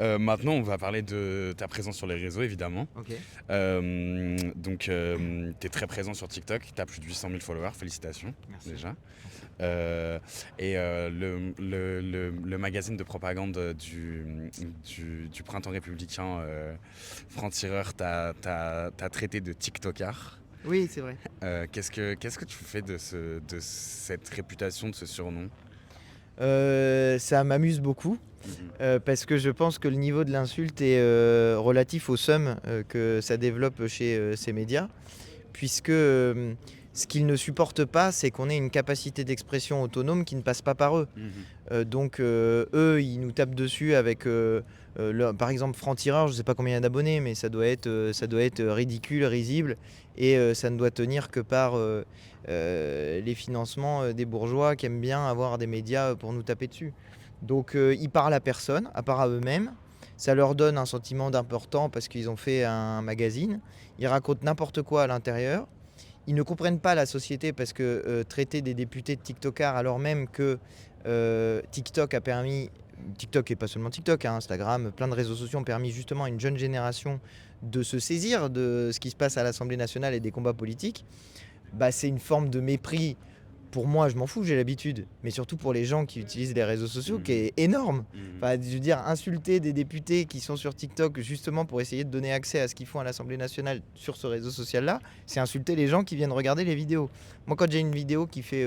Maintenant, on va parler de ta présence sur les réseaux, évidemment. Ok. Tu es très présent sur TikTok, tu as plus de 800 000 followers, félicitations Merci. déjà. Merci. Le magazine de propagande du Printemps républicain, Franc-Tireur, t'as traité de TikTokard. Oui, c'est vrai. Qu'est-ce que tu fais de cette réputation, de ce surnom? Ça m'amuse beaucoup Mhm. parce que je pense que le niveau de l'insulte est relatif au seum que ça développe chez ces médias, puisque ce qu'ils ne supportent pas, c'est qu'on ait une capacité d'expression autonome qui ne passe pas par eux. Mhm. Donc eux, ils nous tapent dessus avec, par exemple, Franc-Tireur, je ne sais pas combien il y a d'abonnés, mais ça doit être ridicule, risible, et ça ne doit tenir que par les financements des bourgeois qui aiment bien avoir des médias pour nous taper dessus. Donc ils parlent à personne, à part à eux-mêmes. Ça leur donne un sentiment d'important parce qu'ils ont fait un magazine. Ils racontent n'importe quoi à l'intérieur. Ils ne comprennent pas la société parce que traiter des députés de TikTokers alors même que TikTok a permis, TikTok et pas seulement TikTok, hein, Instagram, plein de réseaux sociaux ont permis justement à une jeune génération de se saisir de ce qui se passe à l'Assemblée nationale et des combats politiques, bah, c'est une forme de mépris. Pour moi, je m'en fous, j'ai l'habitude, mais surtout pour les gens qui utilisent les réseaux sociaux, qui est énorme. Mhm. Enfin, je veux dire, insulter des députés qui sont sur TikTok justement pour essayer de donner accès à ce qu'ils font à l'Assemblée nationale sur ce réseau social-là, c'est insulter les gens qui viennent regarder les vidéos. Moi, quand j'ai une vidéo qui fait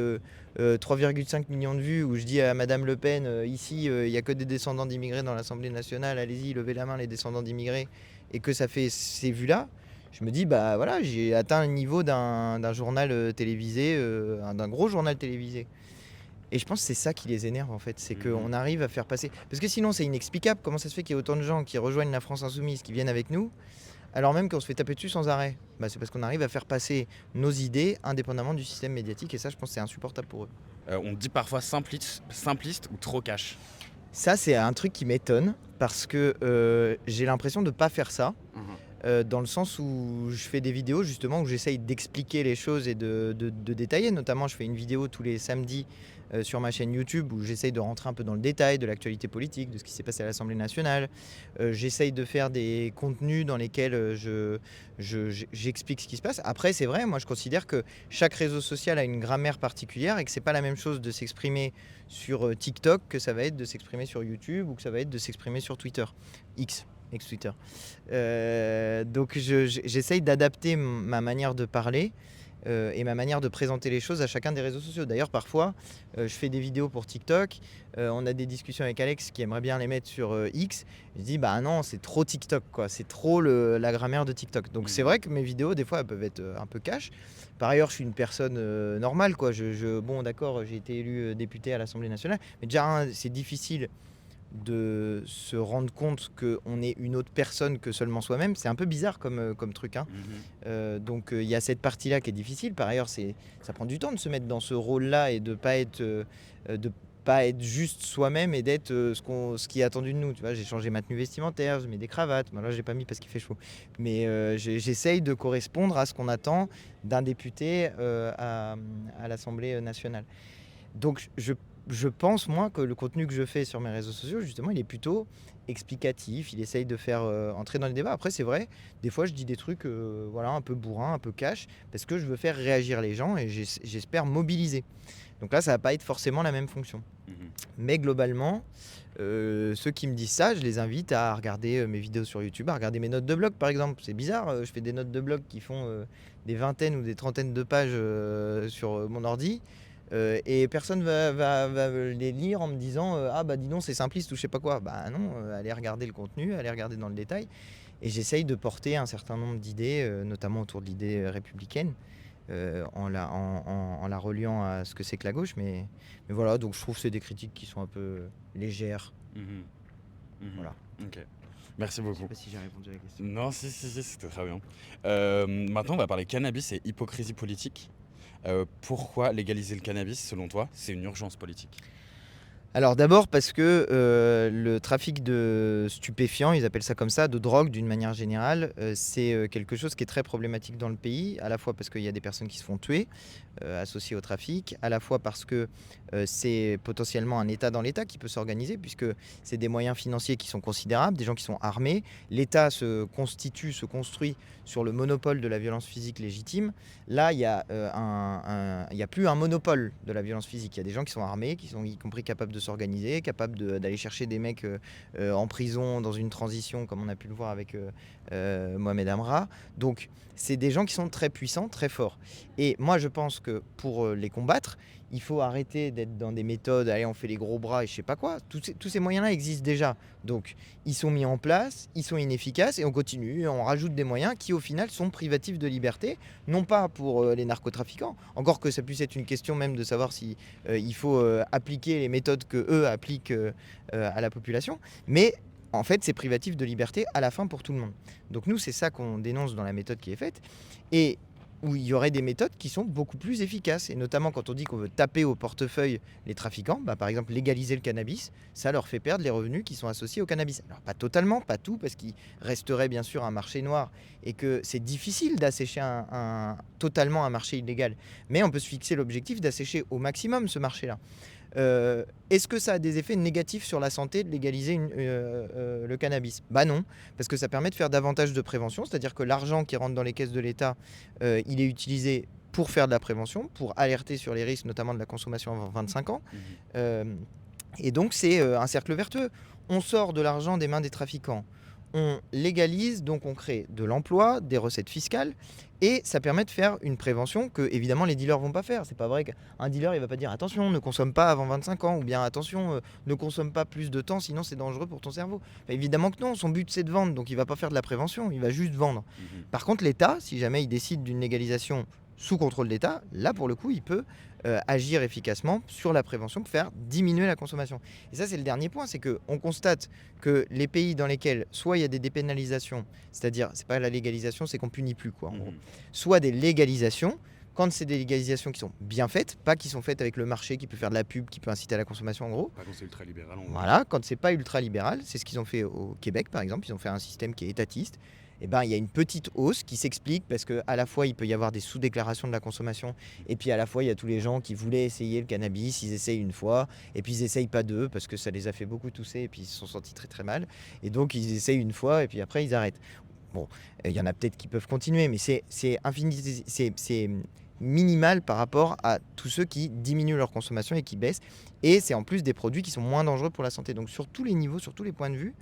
3,5 millions de vues, où je dis à Madame Le Pen, ici, il n'y a que des descendants d'immigrés dans l'Assemblée nationale, allez-y, levez la main les descendants d'immigrés, et que ça fait ces vues-là, je me dis, bah voilà, j'ai atteint le niveau d'un journal télévisé, d'un gros journal télévisé. Et je pense que c'est ça qui les énerve en fait, c'est qu'on arrive à faire passer. Parce que sinon, c'est inexplicable comment ça se fait qu'il y ait autant de gens qui rejoignent la France Insoumise, qui viennent avec nous, alors même qu'on se fait taper dessus sans arrêt. Bah, c'est parce qu'on arrive à faire passer nos idées indépendamment du système médiatique, et ça, je pense que c'est insupportable pour eux. On dit parfois simpliste ou trop cash. Ça, c'est un truc qui m'étonne, parce que j'ai l'impression de ne pas faire ça. Mhm. Dans le sens où je fais des vidéos justement où j'essaye d'expliquer les choses et de détailler. Notamment, je fais une vidéo tous les samedis sur ma chaîne YouTube où j'essaye de rentrer un peu dans le détail de l'actualité politique, de ce qui s'est passé à l'Assemblée nationale. J'essaye de faire des contenus dans lesquels j'explique ce qui se passe. Après, c'est vrai, moi je considère que chaque réseau social a une grammaire particulière et que c'est pas la même chose de s'exprimer sur TikTok que ça va être de s'exprimer sur YouTube ou que ça va être de s'exprimer sur Twitter. X. Ex-Twitter. Donc j'essaye d'adapter ma manière de parler et ma manière de présenter les choses à chacun des réseaux sociaux. D'ailleurs, parfois, je fais des vidéos pour TikTok. On a des discussions avec Alex qui aimerait bien les mettre sur X. Je dis, bah non, c'est trop TikTok, quoi. C'est trop la grammaire de TikTok. Donc c'est vrai que mes vidéos, des fois, elles peuvent être un peu cash. Par ailleurs, je suis une personne normale, quoi. Bon, d'accord, j'ai été élu député à l'Assemblée nationale. Mais déjà, c'est difficile de se rendre compte qu'on est une autre personne que seulement soi-même, c'est un peu bizarre comme truc. Hein. Donc il y a cette partie-là qui est difficile. Par ailleurs, ça prend du temps de se mettre dans ce rôle-là et de pas être juste soi-même et d'être ce qui est attendu de nous. Tu vois, j'ai changé ma tenue vestimentaire, je mets des cravates. Bon, là, j'ai pas mis parce qu'il fait chaud. Mais j'essaye de correspondre à ce qu'on attend d'un député à l'Assemblée nationale. Donc je pense, moi, que le contenu que je fais sur mes réseaux sociaux, justement, il est plutôt explicatif. Il essaye de faire entrer dans les débats. Après, c'est vrai, des fois, je dis des trucs voilà, un peu bourrins, un peu cash, parce que je veux faire réagir les gens et j'espère mobiliser. Donc là, ça va pas être forcément la même fonction. Mais globalement, ceux qui me disent ça, je les invite à regarder mes vidéos sur YouTube, à regarder mes notes de blog, par exemple. C'est bizarre, je fais des notes de blog qui font des vingtaines ou des trentaines de pages sur mon ordi. Et personne va les lire en me disant ah bah dis donc c'est simpliste ou je sais pas quoi. Bah non, allez regarder le contenu, allez regarder dans le détail. Et j'essaye de porter un certain nombre d'idées, notamment autour de l'idée républicaine, en la reliant à ce que c'est que la gauche. Mais voilà, donc je trouve que c'est des critiques qui sont un peu légères. Voilà. Ok. Merci Je sais beaucoup. pas si j'ai répondu à la question. Non, si, c'était très bien. Maintenant, on va parler cannabis et hypocrisie politique. Pourquoi légaliser le cannabis, selon toi, c'est une urgence politique? Alors d'abord parce que le trafic de stupéfiants, ils appellent ça comme ça, de drogue d'une manière générale, c'est quelque chose qui est très problématique dans le pays, à la fois parce qu'il y a des personnes qui se font tuer associées au trafic, à la fois parce que c'est potentiellement un État dans l'État qui peut s'organiser, puisque c'est des moyens financiers qui sont considérables, des gens qui sont armés. L'État se construit sur le monopole de la violence physique légitime. Là, il y a plus un monopole de la violence physique. Il y a des gens qui sont armés, qui sont y compris capables de s'organiser, capables d'aller chercher des mecs en prison dans une transition, comme on a pu le voir avec Mohamed Amra. Donc, c'est des gens qui sont très puissants, très forts. Et moi, je pense que pour les combattre, il faut arrêter d'être dans des méthodes, allez, on fait les gros bras et je sais pas quoi. Tous ces moyens-là existent déjà. Donc, ils sont mis en place, ils sont inefficaces et on continue, on rajoute des moyens qui, au final, sont privatifs de liberté, non pas pour les narcotrafiquants, encore que ça puisse être une question même de savoir si il faut appliquer les méthodes que eux appliquent à la population, mais en fait, c'est privatif de liberté à la fin pour tout le monde. Donc nous, c'est ça qu'on dénonce dans la méthode qui est faite. Et où il y aurait des méthodes qui sont beaucoup plus efficaces. Et notamment quand on dit qu'on veut taper au portefeuille les trafiquants, par exemple légaliser le cannabis, ça leur fait perdre les revenus qui sont associés au cannabis. Alors pas totalement, pas tout, parce qu'il resterait bien sûr un marché noir et que c'est difficile d'assécher totalement un marché illégal. Mais on peut se fixer l'objectif d'assécher au maximum ce marché-là. Est-ce que ça a des effets négatifs sur la santé de légaliser le cannabis ? Bah non, parce que ça permet de faire davantage de prévention, c'est-à-dire que l'argent qui rentre dans les caisses de l'État, il est utilisé pour faire de la prévention, pour alerter sur les risques, notamment de la consommation avant 25 ans. Et donc c'est un cercle vertueux. On sort de l'argent des mains des trafiquants, on légalise, donc on crée de l'emploi, des recettes fiscales, et ça permet de faire une prévention que évidemment les dealers vont pas faire. C'est pas vrai qu'un dealer il va pas dire attention, ne consomme pas avant 25 ans, ou bien attention, ne consomme pas plus de temps, sinon c'est dangereux pour ton cerveau. Enfin, évidemment que non, son but c'est de vendre, donc il va pas faire de la prévention, il va juste vendre. Par contre l'État, si jamais il décide d'une légalisation sous contrôle d'État, là pour le coup il peut agir efficacement sur la prévention pour faire diminuer la consommation. Et ça c'est le dernier point, c'est qu'on constate que les pays dans lesquels soit il y a des dépénalisations, c'est-à-dire c'est pas la légalisation, c'est qu'on punit plus quoi, en gros. Soit des légalisations, quand c'est des légalisations qui sont bien faites, pas qui sont faites avec le marché qui peut faire de la pub, qui peut inciter à la consommation en gros. Pas quand c'est ultra-libéral. Voilà, quand c'est pas ultra-libéral, c'est ce qu'ils ont fait au Québec par exemple, ils ont fait un système qui est étatiste. Et il y a une petite hausse qui s'explique parce qu'à la fois il peut y avoir des sous-déclarations de la consommation et puis à la fois il y a tous les gens qui voulaient essayer le cannabis, ils essayent une fois et puis ils essayent pas deux parce que ça les a fait beaucoup tousser et puis ils se sont sentis très très mal et donc ils essayent une fois et puis après ils arrêtent. Bon, il y en a peut-être qui peuvent continuer mais c'est minimal par rapport à tous ceux qui diminuent leur consommation et qui baissent, et c'est en plus des produits qui sont moins dangereux pour la santé. Donc sur tous les niveaux, sur tous les points de vue,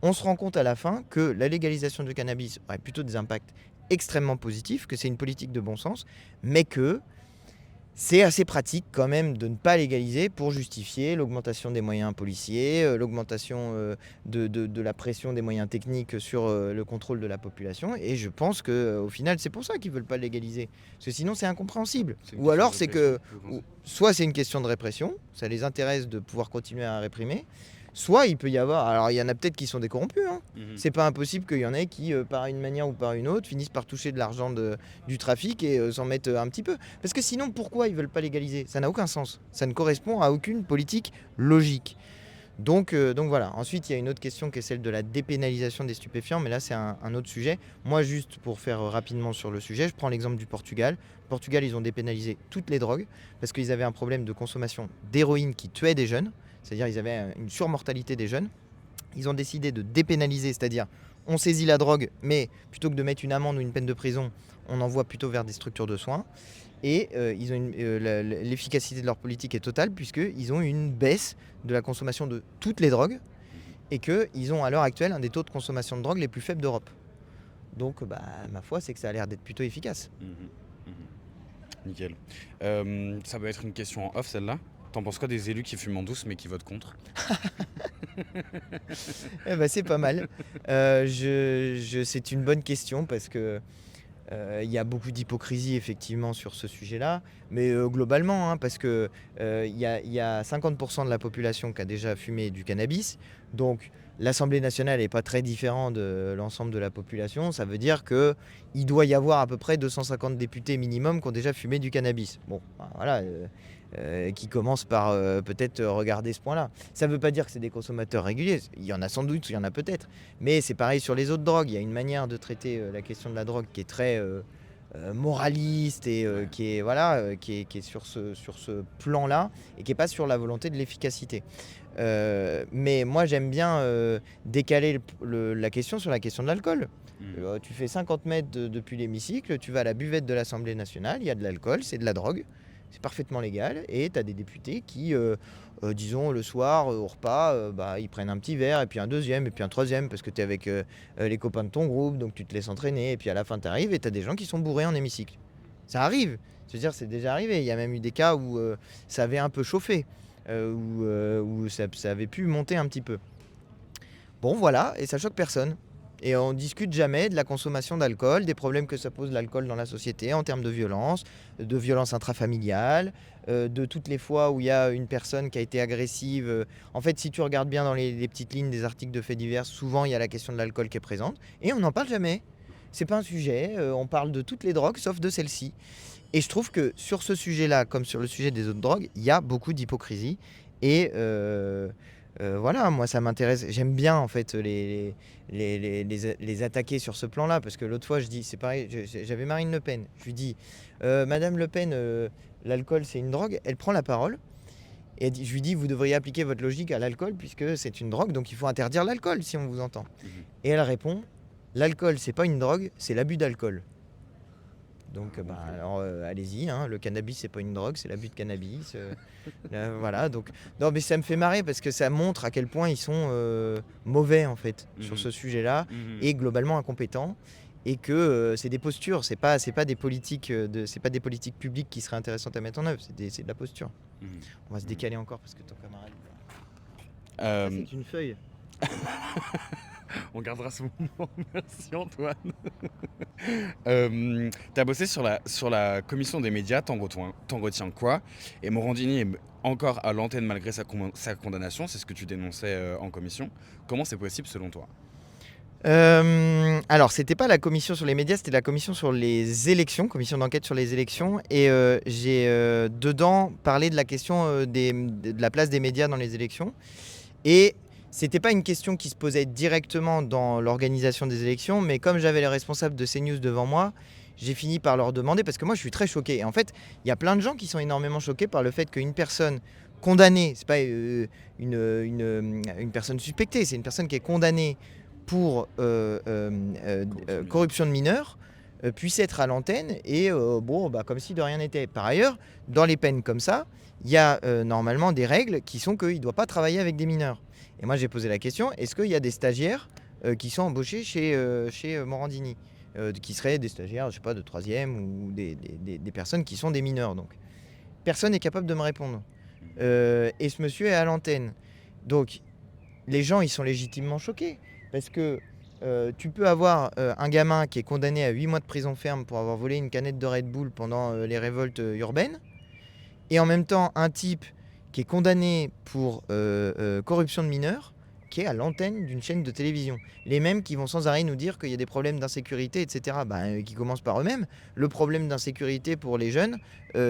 on se rend compte à la fin que la légalisation du cannabis aurait plutôt des impacts extrêmement positifs, que c'est une politique de bon sens, mais que c'est assez pratique quand même de ne pas légaliser pour justifier l'augmentation des moyens policiers, l'augmentation de la pression des moyens techniques sur le contrôle de la population. Et je pense qu'au final, c'est pour ça qu'ils ne veulent pas légaliser. Parce que sinon, c'est incompréhensible. Ou alors, c'est que soit c'est une question de répression, ça les intéresse de pouvoir continuer à réprimer, soit il peut y avoir, alors il y en a peut-être qui sont des corrompus, hein. C'est pas impossible qu'il y en ait qui, par une manière ou par une autre, finissent par toucher de l'argent du trafic et s'en mettent un petit peu. Parce que sinon, pourquoi ils veulent pas légaliser ? Ça n'a aucun sens. Ça ne correspond à aucune politique logique. Donc voilà. Ensuite, il y a une autre question qui est celle de la dépénalisation des stupéfiants, mais là c'est un autre sujet. Moi, juste pour faire rapidement sur le sujet, je prends l'exemple du Portugal. Au Portugal, ils ont dépénalisé toutes les drogues parce qu'ils avaient un problème de consommation d'héroïne qui tuait des jeunes. C'est-à-dire qu'ils avaient une surmortalité des jeunes. Ils ont décidé de dépénaliser, c'est-à-dire on saisit la drogue, mais plutôt que de mettre une amende ou une peine de prison, on envoie plutôt vers des structures de soins. Et l'efficacité de leur politique est totale puisqu'ils ont une baisse de la consommation de toutes les drogues et qu'ils ont à l'heure actuelle un des taux de consommation de drogue les plus faibles d'Europe. Donc ma foi, c'est que ça a l'air d'être plutôt efficace. Nickel. Ça va être une question en off celle-là. T'en penses quoi des élus qui fument en douce mais qui votent contre ? C'est pas mal. C'est une bonne question parce que il y a beaucoup d'hypocrisie effectivement sur ce sujet-là, mais globalement, hein, parce que il y a 50% de la population qui a déjà fumé du cannabis, donc l'Assemblée nationale n'est pas très différente de l'ensemble de la population. Ça veut dire qu'il doit y avoir à peu près 250 députés minimum qui ont déjà fumé du cannabis. Bon, voilà, qui commencent par peut-être regarder ce point-là. Ça ne veut pas dire que c'est des consommateurs réguliers, il y en a sans doute, il y en a peut-être, mais c'est pareil sur les autres drogues. Il y a une manière de traiter la question de la drogue qui est très moraliste et qui est, voilà, qui est sur ce plan-là et qui n'est pas sur la volonté de l'efficacité. Mais moi j'aime bien décaler la question sur la question de l'alcool. Tu fais 50 mètres depuis l'hémicycle, tu vas à la buvette de l'Assemblée nationale, il y a de l'alcool, c'est de la drogue. C'est parfaitement légal et tu as des députés qui, disons, le soir, au repas, ils prennent un petit verre et puis un deuxième et puis un troisième parce que tu es avec les copains de ton groupe, donc tu te laisses entraîner et puis à la fin tu arrives et tu as des gens qui sont bourrés en hémicycle. Ça arrive, c'est-à-dire c'est déjà arrivé. Il y a même eu des cas où ça avait un peu chauffé, où ça avait pu monter un petit peu. Bon voilà, et ça choque personne. Et on discute jamais de la consommation d'alcool, des problèmes que ça pose l'alcool dans la société en termes de violence intrafamiliale, de toutes les fois où il y a une personne qui a été agressive. En fait, si tu regardes bien dans les petites lignes des articles de faits divers, souvent il y a la question de l'alcool qui est présente et on n'en parle jamais. C'est pas un sujet, on parle de toutes les drogues sauf de celle-ci. Et je trouve que sur ce sujet-là, comme sur le sujet des autres drogues, il y a beaucoup d'hypocrisie et voilà, moi ça m'intéresse. J'aime bien en fait les attaquer sur ce plan-là parce que l'autre fois je dis, c'est pareil, j'avais Marine Le Pen. Je lui dis, Madame Le Pen, l'alcool c'est une drogue. Elle prend la parole et je lui dis, vous devriez appliquer votre logique à l'alcool puisque c'est une drogue, donc il faut interdire l'alcool si on vous entend. Et elle répond, l'alcool c'est pas une drogue, c'est l'abus d'alcool. Donc alors allez-y, hein, le cannabis c'est pas une drogue, c'est l'abus de cannabis. Voilà, donc non mais ça me fait marrer parce que ça montre à quel point ils sont mauvais en fait sur ce sujet-là et globalement incompétents et que c'est des postures, c'est pas des politiques c'est pas des politiques publiques qui seraient intéressantes à mettre en œuvre, c'est de la posture. On va se décaler encore parce que ton camarade. Ça, c'est une feuille. On gardera ce moment. Merci Antoine. T'as bossé sur la commission des médias, t'en retiens quoi? Et Morandini est encore à l'antenne malgré sa condamnation, c'est ce que tu dénonçais en commission. Comment c'est possible selon toi? Alors, c'était pas la commission sur les médias, c'était la commission sur les élections, commission d'enquête sur les élections. Et j'ai dedans parlé de la question de la place des médias dans les élections. Et c'était pas une question qui se posait directement dans l'organisation des élections, mais comme j'avais les responsables de CNews devant moi, j'ai fini par leur demander, parce que moi je suis très choqué. Et en fait, il y a plein de gens qui sont énormément choqués par le fait qu'une personne condamnée, c'est pas une personne suspectée, c'est une personne qui est condamnée pour corruption de mineurs, puisse être à l'antenne et comme si de rien n'était. Par ailleurs, dans les peines comme ça, il y a normalement des règles qui sont qu'il ne doit pas travailler avec des mineurs. Et moi j'ai posé la question, est-ce qu'il y a des stagiaires qui sont embauchés chez Morandini, qui seraient des stagiaires, je sais pas, de 3e ou des personnes qui sont des mineurs. Donc personne n'est capable de me répondre. Et ce monsieur est à l'antenne. Donc les gens ils sont légitimement choqués. Parce que tu peux avoir un gamin qui est condamné à 8 mois de prison ferme pour avoir volé une canette de Red Bull pendant les révoltes urbaines, et en même temps un type qui est condamné pour corruption de mineurs, qui est à l'antenne d'une chaîne de télévision. Les mêmes qui vont sans arrêt nous dire qu'il y a des problèmes d'insécurité, etc., qui commencent par eux-mêmes. Le problème d'insécurité pour les jeunes,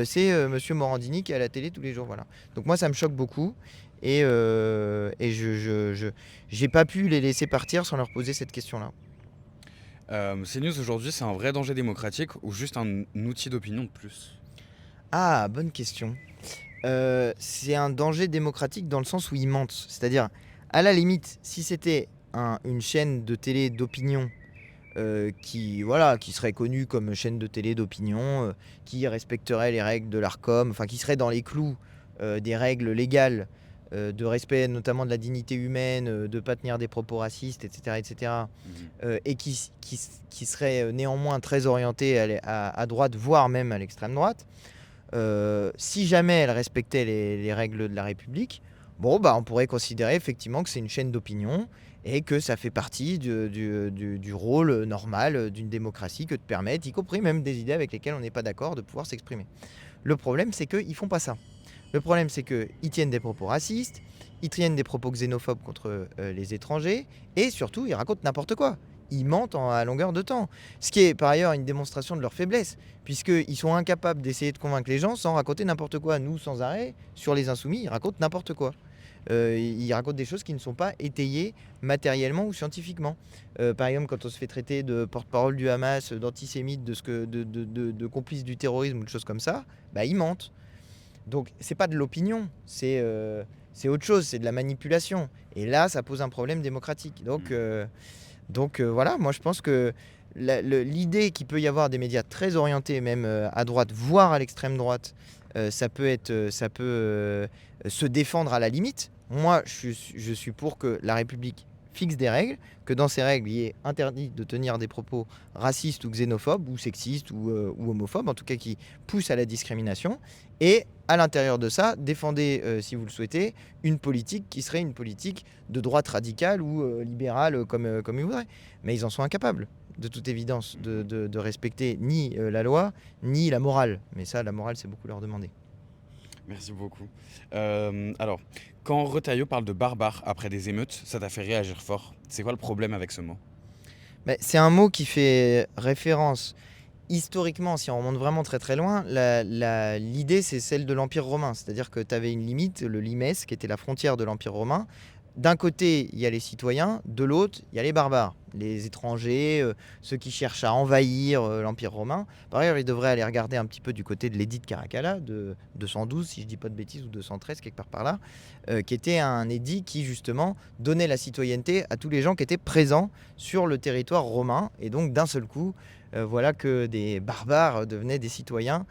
c'est monsieur Morandini qui est à la télé tous les jours. Voilà. Donc moi ça me choque beaucoup. Et je j'ai pas pu les laisser partir sans leur poser cette question-là. CNews aujourd'hui, c'est un vrai danger démocratique ou juste un outil d'opinion de plus? Ah, bonne question. C'est un danger démocratique dans le sens où ils mentent. C'est-à-dire, à la limite, si c'était une chaîne de télé d'opinion qui serait connue comme chaîne de télé d'opinion, qui respecterait les règles de l'Arcom, enfin qui serait dans les clous des règles légales de respect notamment de la dignité humaine, de ne pas tenir des propos racistes, etc., et qui serait néanmoins très orientée à droite, voire même à l'extrême droite, si jamais elle respectait les règles de la République, on pourrait considérer effectivement que c'est une chaîne d'opinion et que ça fait partie du rôle normal d'une démocratie que de permettre, y compris même des idées avec lesquelles on n'est pas d'accord, de pouvoir s'exprimer. Le problème, c'est qu'ils ne font pas ça. Le problème, c'est qu'ils tiennent des propos racistes, ils tiennent des propos xénophobes contre les étrangers, et surtout, ils racontent n'importe quoi. ils mentent à longueur de temps. Ce qui est par ailleurs une démonstration de leur faiblesse, puisqu'ils sont incapables d'essayer de convaincre les gens sans raconter n'importe quoi. Nous, sans arrêt, sur les Insoumis, ils racontent n'importe quoi. Ils racontent des choses qui ne sont pas étayées matériellement ou scientifiquement. Par exemple, quand on se fait traiter de porte-parole du Hamas, d'antisémite, de complice du terrorisme ou de choses comme ça, bah, ils mentent. Donc, c'est pas de l'opinion, c'est autre chose, c'est de la manipulation. Et là, ça pose un problème démocratique. Donc voilà, moi je pense que l'idée qu'il peut y avoir des médias très orientés, même à droite, voire à l'extrême droite, ça peut se défendre à la limite. Moi, je suis pour que la République fixe des règles, que dans ces règles, il est interdit de tenir des propos racistes ou xénophobes, ou sexistes, ou homophobes, en tout cas qui poussent à la discrimination. Et à l'intérieur de ça, défendez, si vous le souhaitez, une politique qui serait une politique de droite radicale ou libérale comme ils voudraient. Mais ils en sont incapables, de toute évidence, de respecter ni la loi, ni la morale. Mais ça, la morale, c'est beaucoup leur demander. Merci beaucoup. Alors, quand Retailleau parle de barbare après des émeutes, ça t'a fait réagir fort. C'est quoi le problème avec ce mot? C'est un mot qui fait référence. Historiquement, si on remonte vraiment très très loin, l'idée c'est celle de l'Empire romain. C'est-à-dire que tu avais une limite, le limes, qui était la frontière de l'Empire romain. D'un côté, il y a les citoyens, de l'autre, il y a les barbares, les étrangers, ceux qui cherchent à envahir l'Empire romain. Par ailleurs, ils devraient aller regarder un petit peu du côté de l'édit de Caracalla, de 212, si je ne dis pas de bêtises, ou 213, quelque part par là, qui était un édit qui, justement, donnait la citoyenneté à tous les gens qui étaient présents sur le territoire romain. Et donc, d'un seul coup, voilà que des barbares devenaient des citoyens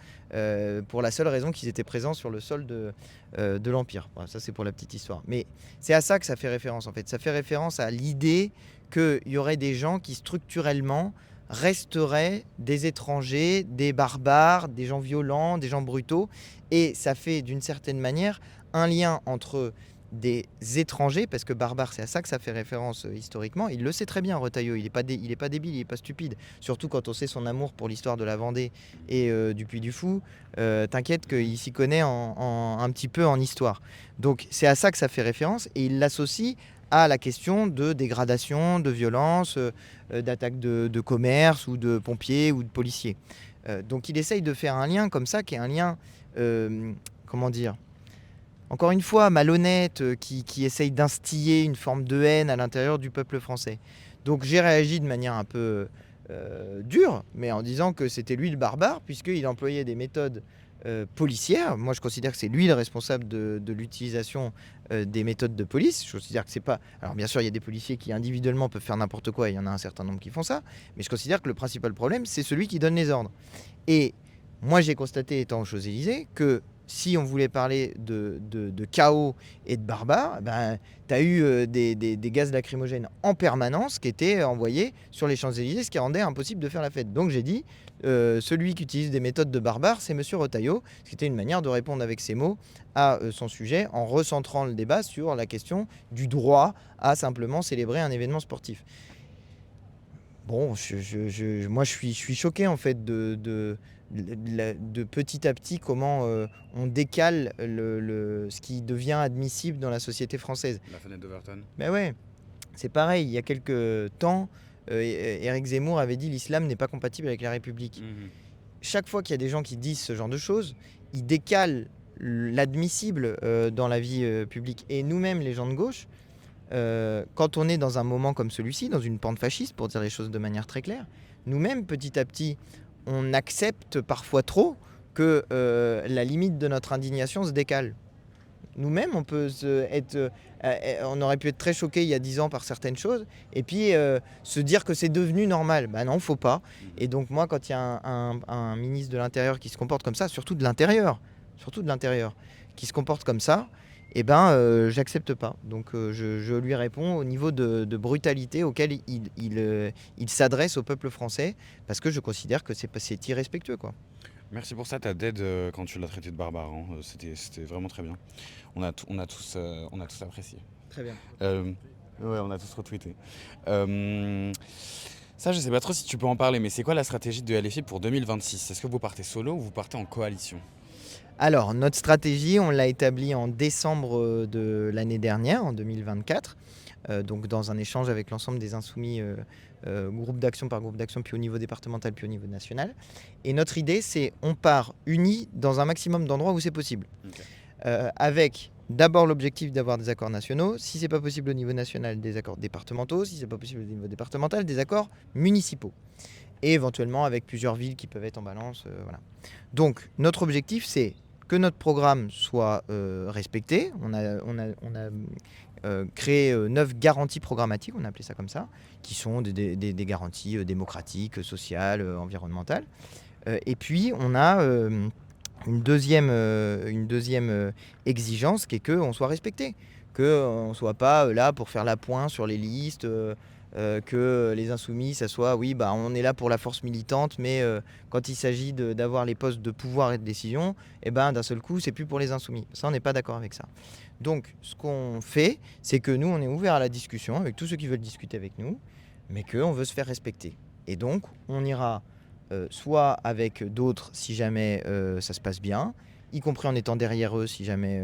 pour la seule raison qu'ils étaient présents sur le sol de l'Empire. Voilà, ça, c'est pour la petite histoire. Mais c'est à ça que ça fait référence, en fait. Ça fait référence à l'idée qu'il y aurait des gens qui, structurellement, resteraient des étrangers, des barbares, des gens violents, des gens brutaux. Et ça fait, d'une certaine manière, un lien entre des étrangers, parce que barbare, c'est à ça que ça fait référence historiquement. Il le sait très bien, Retailleau, il n'est pas débile, il n'est pas stupide. Surtout quand on sait son amour pour l'histoire de la Vendée et du Puy du Fou. T'inquiète qu'il s'y connaît un petit peu en histoire. Donc c'est à ça que ça fait référence, et il l'associe à la question de dégradation, de violence, d'attaque de commerce, ou de pompiers, ou de policiers. Donc il essaye de faire un lien comme ça, qui est un lien, comment dire, encore une fois, malhonnête, qui essaye d'instiller une forme de haine à l'intérieur du peuple français. Donc j'ai réagi de manière un peu dure, mais en disant que c'était lui le barbare, puisqu'il employait des méthodes policières. Moi, je considère que c'est lui le responsable de l'utilisation des méthodes de police. Je considère que c'est pas... Alors bien sûr, il y a des policiers qui individuellement peuvent faire n'importe quoi, et il y en a un certain nombre qui font ça, mais je considère que le principal problème, c'est celui qui donne les ordres. Et moi, j'ai constaté, étant aux Champs-Élysées, que si on voulait parler de chaos et de barbares, tu as eu des gaz lacrymogènes en permanence qui étaient envoyés sur les Champs-Élysées, ce qui rendait impossible de faire la fête. Donc j'ai dit, celui qui utilise des méthodes de barbares, c'est Monsieur Retailleau, ce qui était une manière de répondre avec ces mots à son sujet, en recentrant le débat sur la question du droit à simplement célébrer un événement sportif. Bon, moi je suis choqué en fait de petit à petit comment on décale ce qui devient admissible dans la société française. La fenêtre d'Overton. Ben ouais, c'est pareil, il y a quelques temps, Éric Zemmour avait dit l'islam n'est pas compatible avec la République. Chaque fois qu'il y a des gens qui disent ce genre de choses, ils décalent l'admissible dans la vie publique. Et nous-mêmes, les gens de gauche, quand on est dans un moment comme celui-ci, dans une pente fasciste, pour dire les choses de manière très claire, nous-mêmes, petit à petit, on accepte parfois trop que la limite de notre indignation se décale. Nous-mêmes, on aurait pu être très choqués il y a 10 ans par certaines choses, et puis se dire que c'est devenu normal. Ben non, faut pas. Et donc moi, quand il y a un ministre de l'Intérieur qui se comporte comme ça, surtout de l'intérieur, qui se comporte comme ça, j'accepte pas. Donc je lui réponds au niveau de brutalité auquel il s'adresse au peuple français, parce que je considère que c'est irrespectueux, quoi. Merci pour ça, ta dead quand tu l'as traité de barbare. Hein. C'était vraiment très bien. On a tous apprécié. Très bien. Ouais, on a tous retweeté. Ça, je sais pas trop si tu peux en parler, mais c'est quoi la stratégie de LFI pour 2026? Est-ce que vous partez solo ou vous partez en coalition? Alors, notre stratégie, on l'a établie en décembre de l'année dernière, en 2024. donc dans un échange avec l'ensemble des insoumis, groupe d'action par groupe d'action, puis au niveau départemental, puis au niveau national. Et notre idée, c'est on part unis dans un maximum d'endroits où c'est possible. Ok. Avec d'abord l'objectif d'avoir des accords nationaux, si c'est pas possible au niveau national, des accords départementaux, si c'est pas possible au niveau départemental, des accords municipaux. Et éventuellement avec plusieurs villes qui peuvent être en balance. Voilà. Donc notre objectif, c'est que notre programme soit respecté. On a créé 9 garanties programmatiques, on a appelé ça comme ça, qui sont des garanties démocratiques, sociales, environnementales. Et puis on a une deuxième exigence qui est qu'on soit respecté, qu'on ne soit pas là pour faire la pointe sur les listes, que les insoumis, ça soit oui, bah, on est là pour la force militante, mais quand il s'agit d'avoir les postes de pouvoir et de décision, et ben, d'un seul coup, c'est plus pour les insoumis. Ça, on n'est pas d'accord avec ça. Donc, ce qu'on fait, c'est que nous, on est ouvert à la discussion avec tous ceux qui veulent discuter avec nous, mais qu'on veut se faire respecter. Et donc, on ira soit avec d'autres si jamais ça se passe bien, y compris en étant derrière eux si jamais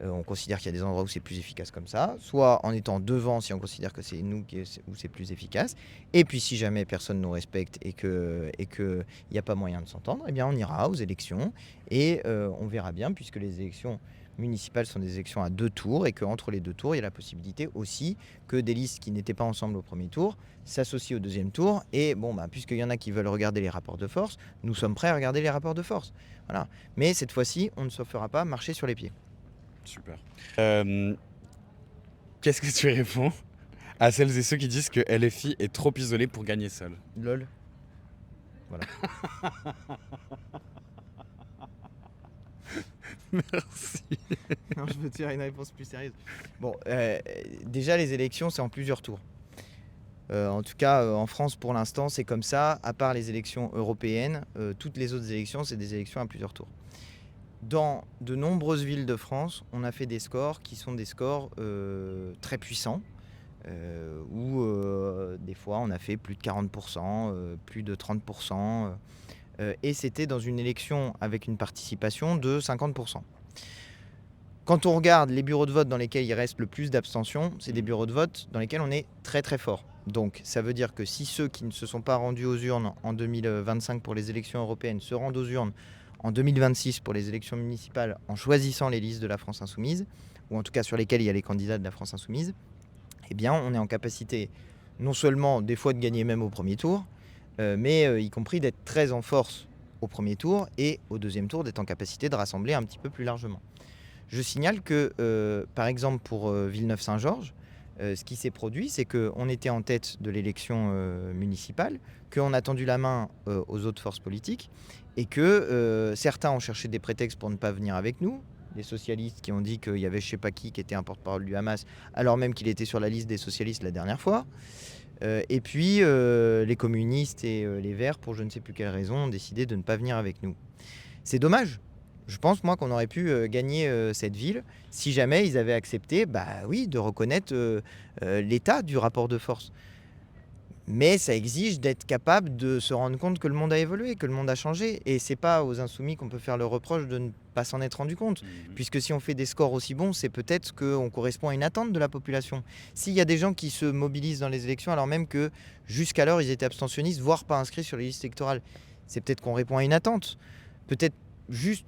on considère qu'il y a des endroits où c'est plus efficace comme ça, soit en étant devant si on considère que c'est nous où c'est plus efficace, et puis si jamais personne nous respecte et qu'il n'y a pas moyen de s'entendre, eh bien on ira aux élections et on verra bien, puisque les élections municipales sont des élections à 2 tours et qu'entre les 2 tours, il y a la possibilité aussi que des listes qui n'étaient pas ensemble au premier tour s'associent au deuxième tour. Et bon, bah, puisqu'il y en a qui veulent regarder les rapports de force, nous sommes prêts à regarder les rapports de force. Voilà. Mais cette fois-ci, on ne se fera pas marcher sur les pieds. Super. Qu'est-ce que tu réponds à celles et ceux qui disent que LFI est trop isolé pour gagner seul? Lol. Voilà. Merci. Non, je veux tirer une réponse plus sérieuse. Bon, déjà, les élections, c'est en plusieurs tours. En tout cas, en France, pour l'instant, c'est comme ça. À part les élections européennes, toutes les autres élections, c'est des élections à plusieurs tours. Dans de nombreuses villes de France, on a fait des scores qui sont des scores très puissants, où des fois, on a fait plus de 40%, plus de 30%. Et c'était dans une élection avec une participation de 50%. Quand on regarde les bureaux de vote dans lesquels il reste le plus d'abstention, c'est des bureaux de vote dans lesquels on est très très fort. Donc ça veut dire que si ceux qui ne se sont pas rendus aux urnes en 2025 pour les élections européennes se rendent aux urnes en 2026 pour les élections municipales en choisissant les listes de la France Insoumise, ou en tout cas sur lesquelles il y a les candidats de la France Insoumise, eh bien on est en capacité non seulement des fois de gagner même au premier tour, mais y compris d'être très en force au premier tour et au deuxième tour d'être en capacité de rassembler un petit peu plus largement. Je signale que, par exemple, pour Villeneuve-Saint-Georges, ce qui s'est produit, c'est qu'on était en tête de l'élection municipale, qu'on a tendu la main aux autres forces politiques et que certains ont cherché des prétextes pour ne pas venir avec nous. Des socialistes qui ont dit qu'il y avait je sais pas qui était un porte-parole du Hamas, alors même qu'il était sur la liste des socialistes la dernière fois. Et puis les communistes et les Verts, pour je ne sais plus quelle raison, ont décidé de ne pas venir avec nous. C'est dommage. Je pense, moi, qu'on aurait pu gagner cette ville si jamais ils avaient accepté, bah oui, de reconnaître l'état du rapport de force. Mais ça exige d'être capable de se rendre compte que le monde a évolué, que le monde a changé. Et c'est pas aux insoumis qu'on peut faire le reproche de ne pas s'en être rendu compte. Puisque si on fait des scores aussi bons, c'est peut-être qu'on correspond à une attente de la population. S'il y a des gens qui se mobilisent dans les élections, alors même que jusqu'alors ils étaient abstentionnistes, voire pas inscrits sur les listes électorales, c'est peut-être qu'on répond à une attente. Peut-être juste,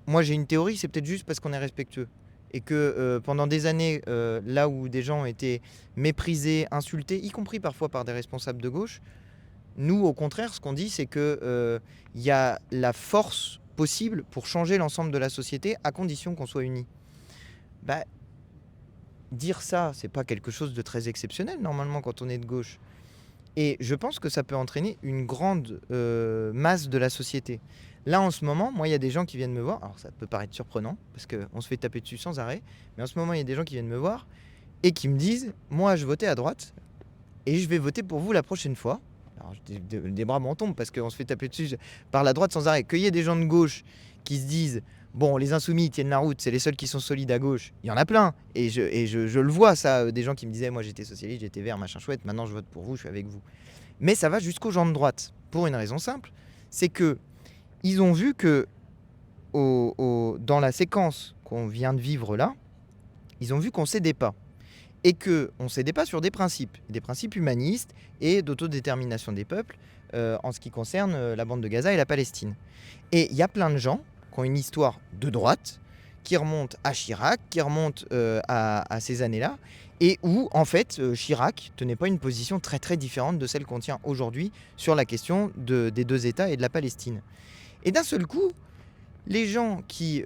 moi j'ai une théorie, c'est peut-être juste parce qu'on est respectueux. Et que pendant des années, là où des gens étaient méprisés, insultés, y compris parfois par des responsables de gauche, nous, au contraire, ce qu'on dit, c'est qu'il y a la force possible pour changer l'ensemble de la société à condition qu'on soit unis. Bah, dire ça, c'est pas quelque chose de très exceptionnel, normalement, quand on est de gauche. Et je pense que ça peut entraîner une grande masse de la société. Là, en ce moment, moi, il y a des gens qui viennent me voir. Alors, ça peut paraître surprenant, parce qu'on se fait taper dessus sans arrêt. Mais en ce moment, il y a des gens qui viennent me voir et qui me disent, moi, je votais à droite et je vais voter pour vous la prochaine fois. Alors, des bras m'en tombent, parce qu'on se fait taper dessus par la droite sans arrêt. Qu'il y ait des gens de gauche qui se disent, bon, les insoumis, ils tiennent la route, c'est les seuls qui sont solides à gauche. Il y en a plein. Et je le vois, ça, des gens qui me disaient, moi, j'étais socialiste, j'étais vert, machin chouette, maintenant, je vote pour vous, je suis avec vous. Mais ça va jusqu'aux gens de droite, pour une raison simple, c'est que ils ont vu que dans la séquence qu'on vient de vivre là, ils ont vu qu'on cédait pas. et qu'on ne cédait pas sur des principes humanistes et d'autodétermination des peuples en ce qui concerne la bande de Gaza et la Palestine. Et il y a plein de gens qui ont une histoire de droite, qui remonte à Chirac, qui remonte à ces années-là, et où, en fait, Chirac tenait pas une position très très différente de celle qu'on tient aujourd'hui sur la question des deux États et de la Palestine. Et d'un seul coup, les gens qui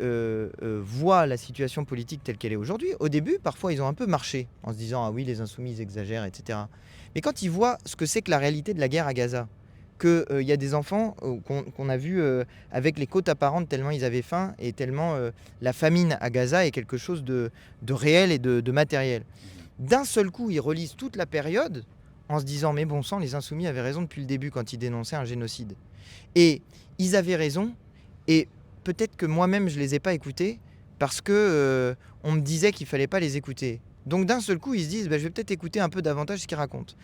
voient la situation politique telle qu'elle est aujourd'hui, au début, parfois, ils ont un peu marché en se disant « Ah oui, les insoumis, ils exagèrent, etc. » Mais quand ils voient ce que c'est que la réalité de la guerre à Gaza, qu'il y a des enfants qu'on a vus avec les côtes apparentes tellement ils avaient faim et tellement la famine à Gaza est quelque chose de réel et de matériel. D'un seul coup, ils relisent toute la période en se disant « Mais bon sang, les insoumis avaient raison depuis le début quand ils dénonçaient un génocide. » Et ils avaient raison, et peut-être que moi-même je les ai pas écoutés parce que on me disait qu'il fallait pas les écouter. Donc d'un seul coup, ils se disent je vais peut-être écouter un peu davantage ce qu'ils racontent.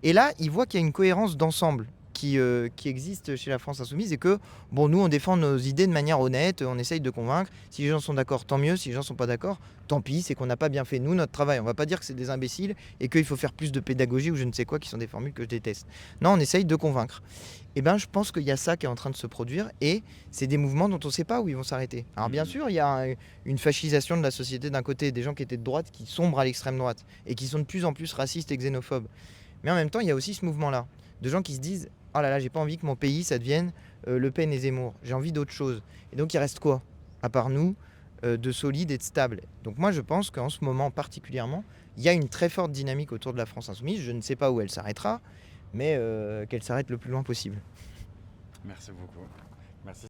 Et là, ils voient qu'il y a une cohérence d'ensemble qui existe chez la France insoumise et que bon, nous on défend nos idées de manière honnête, on essaye de convaincre. Si les gens sont d'accord, tant mieux. Si les gens sont pas d'accord, tant pis. C'est qu'on n'a pas bien fait nous notre travail. On va pas dire que c'est des imbéciles et qu'il faut faire plus de pédagogie ou je ne sais quoi, qui sont des formules que je déteste. Non, on essaye de convaincre. Et ben, je pense qu'il y a ça qui est en train de se produire et c'est des mouvements dont on ne sait pas où ils vont s'arrêter. Alors bien sûr, il y a une fascisation de la société d'un côté, des gens qui étaient de droite qui sombrent à l'extrême droite et qui sont de plus en plus racistes et xénophobes. Mais en même temps, il y a aussi ce mouvement-là, de gens qui se disent « Oh là là, j'ai pas envie que mon pays, ça devienne Le Pen et Zemmour. J'ai envie d'autre chose. » Et donc, il reste quoi, à part nous, de solide et de stable? Donc moi, je pense qu'en ce moment particulièrement, il y a une très forte dynamique autour de la France insoumise. Je ne sais pas où elle s'arrêtera, mais qu'elle s'arrête le plus loin possible. Merci beaucoup. Merci.